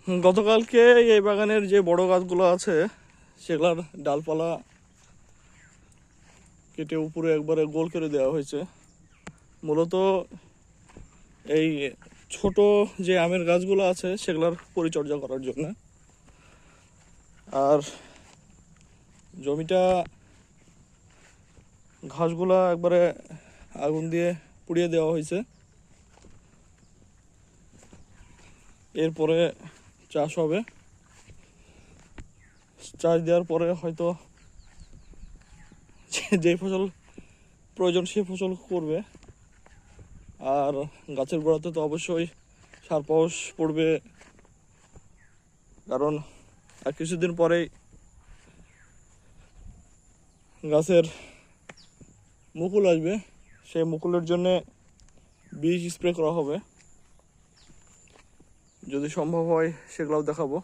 গতকালকে এই বাগানের যে বড় গাছগুলো আছে সেগুলার ডালপালা কেটে উপরে একবারে গোল করে দেওয়া হয়েছে, মূলত এই ছোট যে আমের গাছগুলো আছে সেগুলার পরিচর্যা করার জন্য। আর জমিটা ঘাসগুলা একবারে আগুন দিয়ে পুড়িয়ে দেওয়া হয়েছে। এরপরে চাষ হবে, চাষ দেওয়ার পরে হয়তো যে ফসল প্রয়োজন সে ফসল করবে। আর গাছের গোড়াতে তো অবশ্যই সার পাউস পড়বে, কারণ আর কিছুদিন পরেই গাছের মুকুল আসবে, সেই মুকুলের জন্য বীজ স্প্রে করা হবে, যদি সম্ভব হয় সেগুলোও দেখাবো।